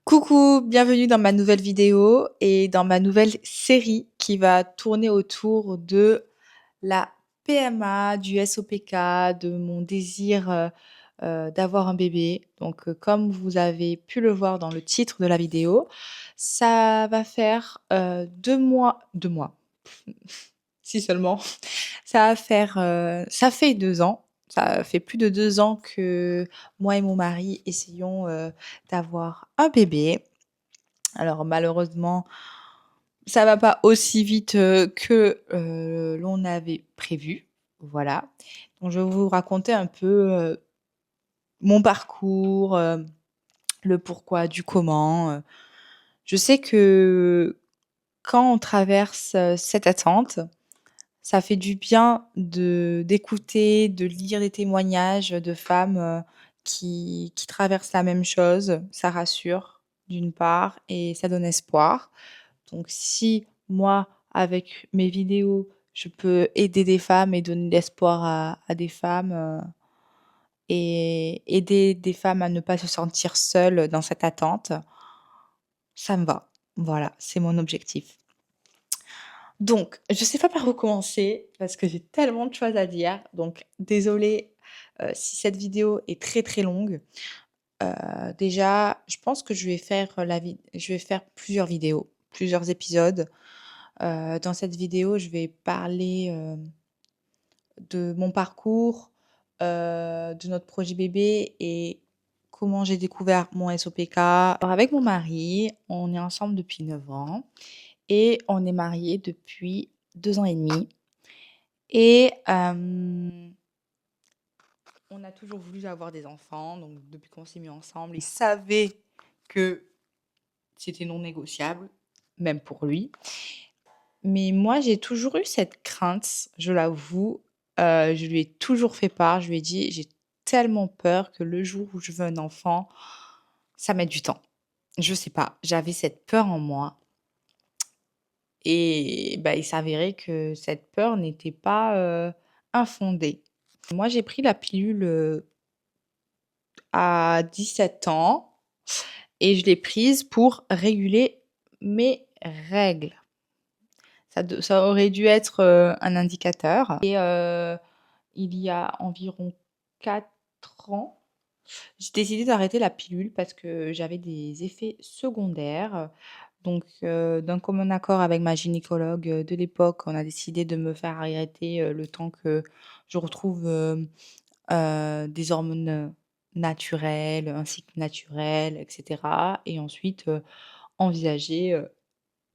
Coucou, bienvenue dans ma nouvelle vidéo et dans ma nouvelle série qui va tourner autour de la PMA, du SOPK, de mon désir d'avoir un bébé. Donc, comme vous avez pu le voir dans le titre de la vidéo, ça va faire 2 mois, si seulement, ça fait 2 ans. Ça fait plus de 2 ans que moi et mon mari essayons d'avoir un bébé. Alors malheureusement, ça va pas aussi vite, que, l'on avait prévu, voilà. Donc je vais vous raconter un peu, mon parcours, le pourquoi du comment, Je sais que quand on traverse, cette attente, ça fait du bien d'écouter, de lire des témoignages de femmes, qui traversent la même chose. Ça rassure, d'une part et ça donne espoir. Donc si moi, avec mes vidéos, je peux aider des femmes et donner de l'espoir à des femmes, et aider des femmes à ne pas se sentir seules dans cette attente, ça me va. Voilà, c'est mon objectif. Donc, je sais pas par où commencer parce que j'ai tellement de choses à dire. Donc désolée, si cette vidéo est très, très longue. Déjà, je pense que je vais faire plusieurs vidéos, plusieurs épisodes. Dans cette vidéo, je vais parler, de mon parcours, de notre projet bébé et comment j'ai découvert mon SOPK. Alors avec mon mari, on est ensemble depuis 9 ans et on est mariés depuis 2 ans et demi et on a toujours voulu avoir des enfants, donc depuis qu'on s'est mis ensemble, il savait que c'était non négociable, même pour lui. Mais moi, j'ai toujours eu cette crainte, je l'avoue. Je lui ai toujours fait part. Je lui ai dit: «J'ai tellement peur que le jour où je veux un enfant, ça mette du temps». Je sais pas, j'avais cette peur en moi et bah, il s'avérait que cette peur n'était pas, infondée. Moi, j'ai pris la pilule, à 17 ans et je l'ai prise pour réguler mes règles. Ça aurait dû être, un indicateur et il y a environ 4 ans, j'ai décidé d'arrêter la pilule parce que j'avais des effets secondaires. Donc d'un commun accord avec ma gynécologue, de l'époque, on a décidé de me faire arrêter, le temps que je retrouve, des hormones, naturelles, un cycle naturel et cetera et ensuite, envisager,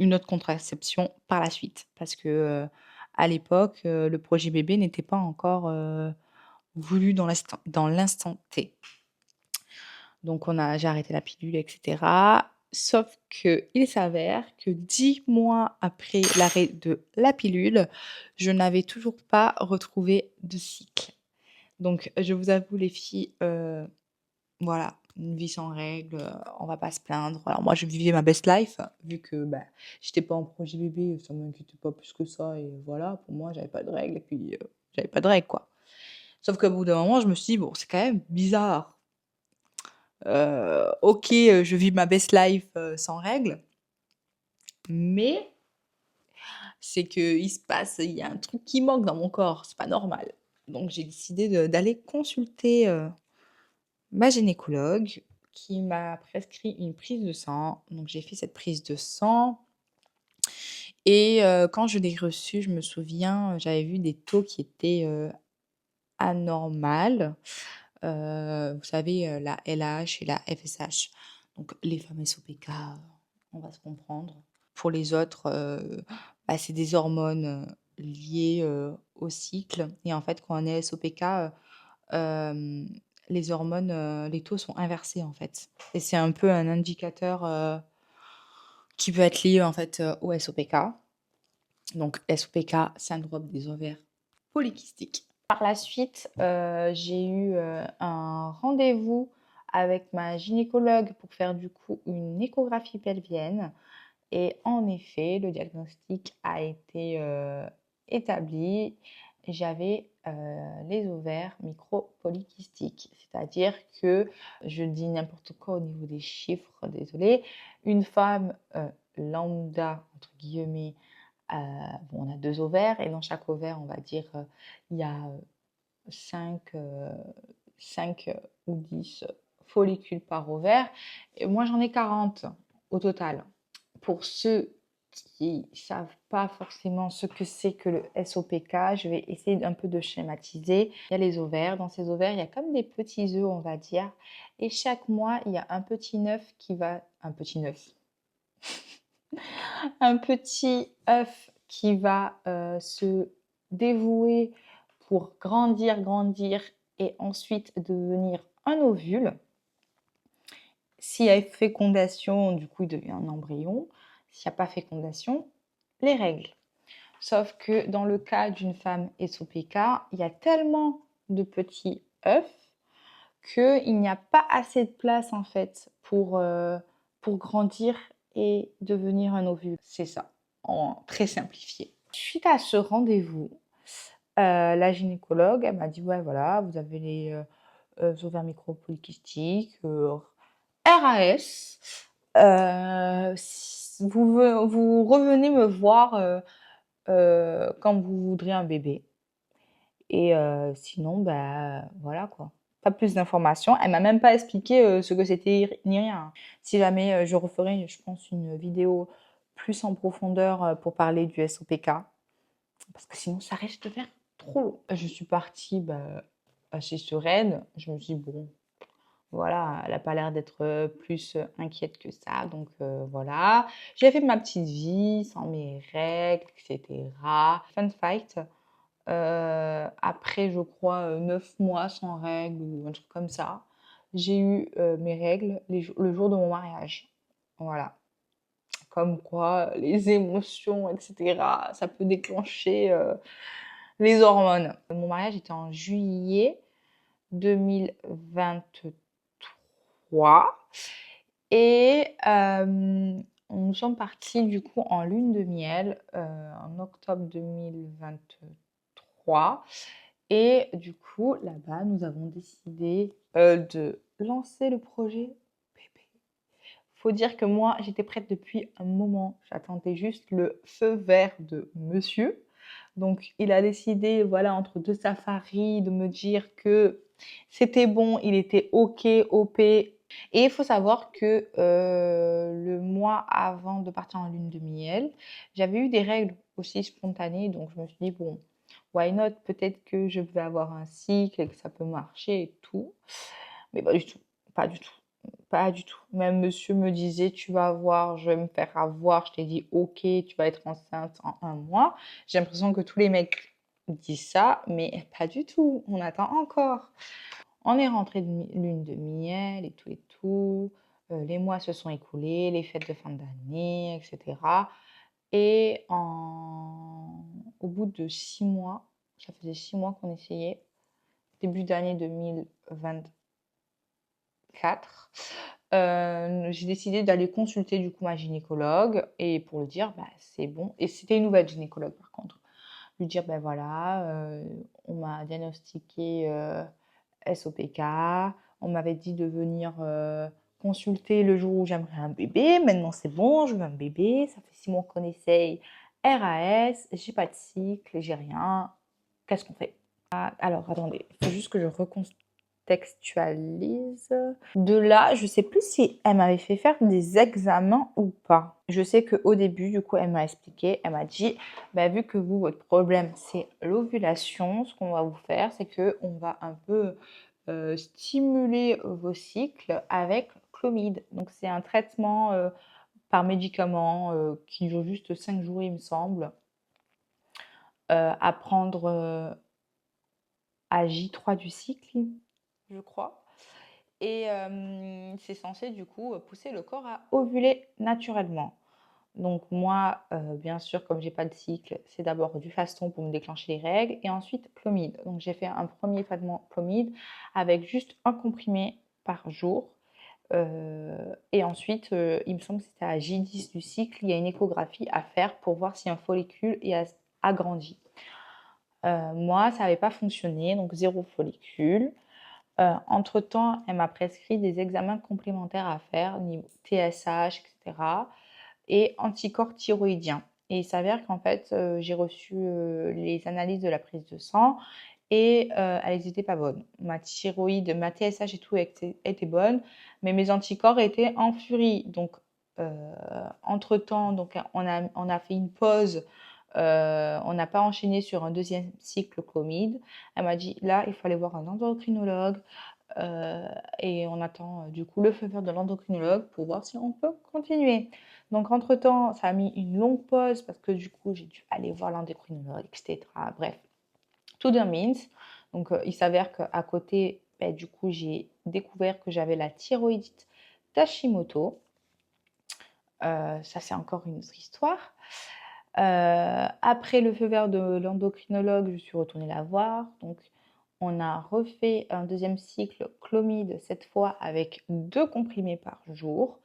une autre contraception par la suite. Parce que, à l'époque, le projet bébé n'était pas encore, voulu dans l'instant T. Donc j'ai arrêté la pilule et cetera. Sauf qu'il s'avère que 10 mois après l'arrêt de la pilule, je n'avais toujours pas retrouvé de cycle. Donc je vous avoue les filles, voilà, une vie sans règles, on va pas se plaindre. Alors moi, je vivais ma best life, vu que, bah, j'étais pas en projet bébé, ça m'inquiétait pas plus que ça et voilà, pour moi, j'avais pas de règles et puis, j'avais pas de règles, quoi. Sauf qu'au bout d'un moment, je me suis dit: «Bon, c'est quand même bizarre. OK, je vis ma best life, sans règles, mais c'est il y a un truc qui manque dans mon corps, c'est pas normal». Donc j'ai décidé d'aller consulter, ma gynécologue qui m'a prescrit une prise de sang. Donc j'ai fait cette prise de sang et quand je l'ai reçue, je me souviens, j'avais vu des taux qui étaient, anormales. Vous savez, la LH et la FSH, donc les fameux SOPK, on va se comprendre. Pour les autres, bah, c'est des hormones, liées, au cycle et en fait, quand on est SOPK, hem, les hormones, les taux sont inversés, en fait et c'est un peu un indicateur, qui peut être lié, en fait, au SOPK. Donc SOPK, syndrome des ovaires polykystiques. Par la suite, j'ai eu, un rendez-vous avec ma gynécologue pour faire, du coup, une échographie pelvienne et en effet, le diagnostic a été, établi. J'avais, les ovaires micro-polykystiques. C'est-à-dire que, je dis n'importe quoi au niveau des chiffres, désolée, une femme lambda, entre guillemets, bon, on a 2 ovaires et dans chaque ovaire, on va dire, il y a 5 ou 10 follicules par ovaire. Et moi, j'en ai 40 au total. Pour ceux qui ne savent pas forcément ce que c'est que le SOPK, je vais essayer un peu de schématiser. Il y a les ovaires. Dans ces ovaires, il y a comme des petits œufs, on va dire. Et chaque mois, il y a un petit œuf qui va... Un petit œuf. Un petit œuf qui va se dévouer pour grandir, grandir et ensuite devenir un ovule. S'il y a fécondation, du coup, il devient un embryon. S'il n'y a pas fécondation, les règles. Sauf que dans le cas d'une femme SOPK, il y a tellement de petits œufs qu'il n'y a pas assez de place en fait pour grandir et devenir un ovule. C'est ça, en très simplifié. Suite à ce rendez-vous, la gynécologue, elle m'a dit, ouais, voilà, vous avez les ovaires micro-polykystiques, RAS. Vous revenez me voir quand vous voudrez un bébé. Et sinon, bah voilà quoi. Pas plus d'informations. Elle m'a même pas expliqué ce que c'était ni rien. Si jamais je referai, je pense, une vidéo plus en profondeur pour parler du SOPK. Parce que sinon, ça risque de faire trop long. Je suis partie assez sereine. Je me suis dit, bon, voilà, elle n'a pas l'air d'être plus inquiète que ça. Donc voilà. J'ai fait ma petite vie sans mes règles, etc. Fun fact. Après, je crois, 9 mois sans règles ou un truc comme ça, j'ai eu mes règles le jour de mon mariage. Voilà. Comme quoi, les émotions, etc., ça peut déclencher les hormones. Mon mariage était en juillet 2023 et nous sommes partis du coup en lune de miel en octobre 2023 et du coup là-bas nous avons décidé de lancer le projet bébé. Faut dire que moi j'étais prête depuis un moment, j'attendais juste le feu vert de monsieur. Donc il a décidé, voilà, entre deux safaris, de me dire que c'était bon, il était OK, OP. Et il faut savoir que le mois avant de partir en lune de miel, j'avais eu des règles aussi spontanées. Donc je me suis dit, bon, why not? Peut-être que je vais avoir un cycle et que ça peut marcher et tout. Mais pas du tout, pas du tout. Pas du tout. Même monsieur me disait, tu vas voir, je vais me faire avoir. Je t'ai dit, ok, tu vas être enceinte en 1 mois. J'ai l'impression que tous les mecs disent ça, mais pas du tout. On attend encore. On est rentré de lune de miel et tout et tout. Les mois se sont écoulés, les fêtes de fin d'année, etc. Et au bout de 6 mois, ça faisait 6 mois qu'on essayait, début d'année 2024, j'ai décidé d'aller consulter du coup ma gynécologue et pour lui dire bah, c'est bon. Et c'était une nouvelle gynécologue par contre. Lui dire ben voilà, on m'a diagnostiqué SOPK, on m'avait dit de venir consulter le jour où j'aimerais un bébé. Maintenant c'est bon, je veux un bébé. Ça fait 6 mois qu'on essaye. RAS, j'ai pas de cycle, j'ai rien. Qu'est-ce qu'on fait? Alors attendez, il faut juste que je recontextualise. De là, je sais plus si elle m'avait fait faire des examens ou pas. Je sais qu'au début, du coup, elle m'a expliqué, elle m'a dit, bah, vu que vous, votre problème, c'est l'ovulation, ce qu'on va vous faire, c'est qu'on va un peu stimuler vos cycles avec Clomid. Donc, c'est un traitement par médicament qui dure juste 5 jours, il me semble, à prendre à J3 du cycle, je crois. Et c'est censé du coup pousser le corps à ovuler naturellement. Donc moi, bien sûr, comme j'ai pas de cycle, c'est d'abord du faston pour me déclencher les règles et ensuite Clomid. Donc j'ai fait un premier traitement Clomid avec juste un comprimé par jour. Et ensuite, il me semble que c'était à J10 du cycle, il y a une échographie à faire pour voir si un follicule est agrandi. Moi, ça n'avait pas fonctionné, donc 0 follicule. Entre-temps, elle m'a prescrit des examens complémentaires à faire, niveau TSH, etc. et anticorps thyroïdiens. Et il s'avère qu'en fait, j'ai reçu les analyses de la prise de sang et elles n'étaient pas bonnes. Ma thyroïde, ma TSH et tout était bonne, mais mes anticorps étaient en furie. Donc, entre-temps, donc, on a fait une pause. On n'a pas enchaîné sur un deuxième cycle Clomid. Elle m'a dit, là, il faut aller voir un endocrinologue. Et on attend du coup le feu vert de l'endocrinologue pour voir si on peut continuer. Donc entre-temps, ça a mis une longue pause parce que du coup, j'ai dû aller voir l'endocrinologue, etc. Bref, tout d'un means. Donc il s'avère qu'à côté, ben, du coup, j'ai découvert que j'avais la thyroïdite d'Hashimoto. Ça, c'est encore une autre histoire. Après le feu vert de l'endocrinologue, je suis retournée la voir. Donc, on a refait un deuxième cycle Clomid, cette fois avec 2 comprimés par jour.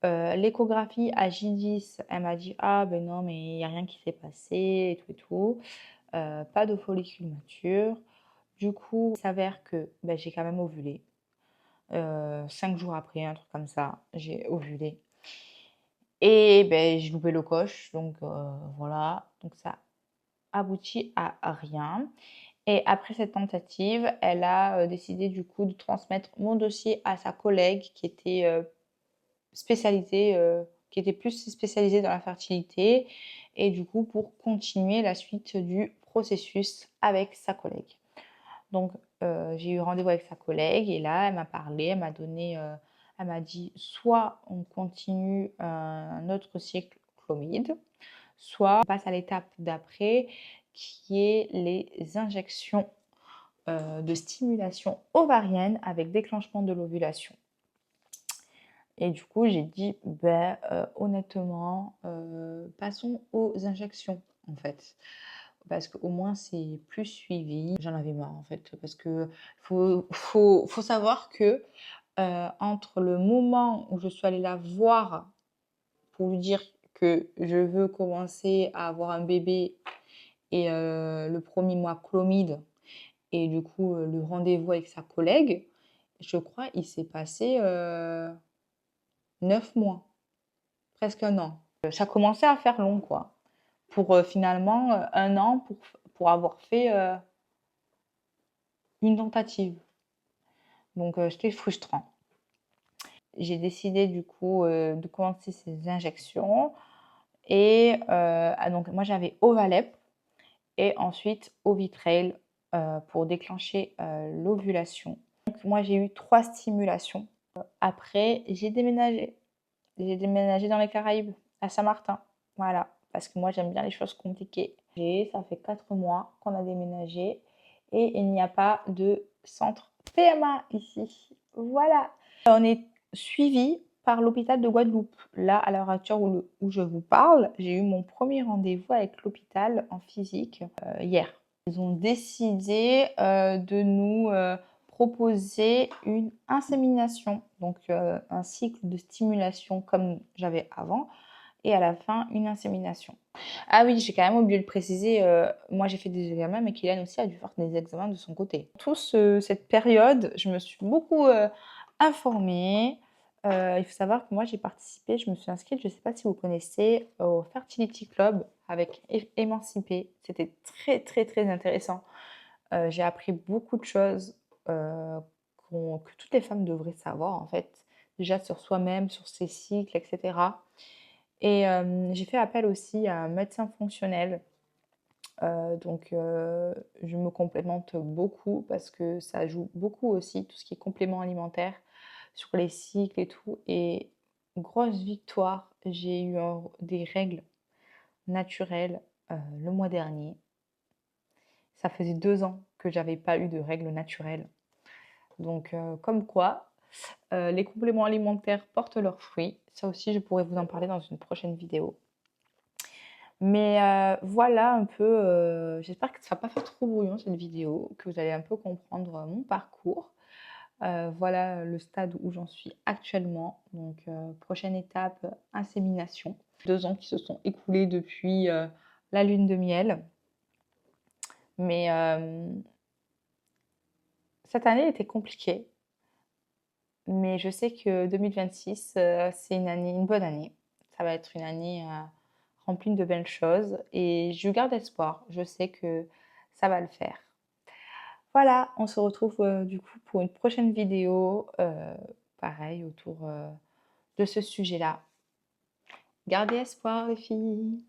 L'échographie à J10, elle m'a dit: «Ah ben non, mais il n'y a rien qui s'est passé et tout et tout. Pas de follicule mature». Du coup, il s'avère que ben, j'ai quand même ovulé. 5 jours après, un truc comme ça, j'ai ovulé. Et ben, j'ai loupé le coche, donc voilà. Donc ça aboutit à rien. Et après cette tentative, elle a décidé du coup de transmettre mon dossier à sa collègue qui était spécialisée, qui était plus spécialisée dans la fertilité, et du coup pour continuer la suite du processus avec sa collègue. Donc j'ai eu rendez-vous avec sa collègue et là elle m'a parlé, elle m'a donné, elle m'a dit soit on continue un autre cycle Clomid, soit on passe à l'étape d'après qui est les injections de stimulation ovarienne avec déclenchement de l'ovulation. Et du coup, j'ai dit, ben, honnêtement, passons aux injections, en fait. Parce qu'au moins, c'est plus suivi. J'en avais marre, en fait, parce que faut savoir que entre le moment où je suis allée la voir pour lui dire que je veux commencer à avoir un bébé et le premier mois Clomid, et du coup, le rendez-vous avec sa collègue, je crois, il s'est passé 9 mois, presque un an. Ça commençait à faire long, quoi. Pour finalement 1 an pour avoir fait une tentative. Donc c'était frustrant. J'ai décidé du coup de commencer ces injections. Et donc moi j'avais Ovalep et ensuite Ovitrail pour déclencher l'ovulation. Donc moi j'ai eu 3 stimulations. Après j'ai déménagé. J'ai déménagé dans les Caraïbes, à Saint-Martin. Voilà, parce que moi j'aime bien les choses compliquées. Et ça fait 4 mois qu'on a déménagé et il n'y a pas de centre PMA ici. Voilà. On est suivi par l'hôpital de Guadeloupe. Là, à l'heure actuelle où je vous parle, j'ai eu mon premier rendez-vous avec l'hôpital en physique hier. Ils ont décidé de nous proposer une insémination, donc un cycle de stimulation comme j'avais avant, et à la fin, une insémination. Ah oui, j'ai quand même oublié de le préciser, moi j'ai fait des examens, mais Kylian aussi a dû faire des examens de son côté. Cette période, je me suis beaucoup informée. Il faut savoir que moi j'ai participé, je me suis inscrite, je ne sais pas si vous connaissez, au Fertility Club avec Émancipée. C'était très très très intéressant. J'ai appris beaucoup de choses que toutes les femmes devraient savoir en fait, déjà sur soi-même, sur ses cycles, etc. Et j'ai fait appel aussi à un médecin fonctionnel. Donc je me complémente beaucoup parce que ça joue beaucoup aussi, tout ce qui est complément alimentaire, sur les cycles et tout. Et grosse victoire, j'ai eu des règles naturelles le mois dernier. Ça faisait 2 ans que j'avais pas eu de règles naturelles. Donc comme quoi, les compléments alimentaires portent leurs fruits. Ça aussi, je pourrais vous en parler dans une prochaine vidéo. Mais voilà un peu, j'espère que ça ne va pas faire trop brouillon cette vidéo, que vous allez un peu comprendre mon parcours. Voilà le stade où j'en suis actuellement. Donc prochaine étape, insémination. 2 ans qui se sont écoulés depuis la lune de miel. Mais cette année était compliquée. Mais je sais que 2026, c'est une bonne année. Ça va être une année remplie de belles choses et je garde espoir. Je sais que ça va le faire. Voilà, on se retrouve du coup pour une prochaine vidéo, pareil, autour de ce sujet-là. Gardez espoir, les filles!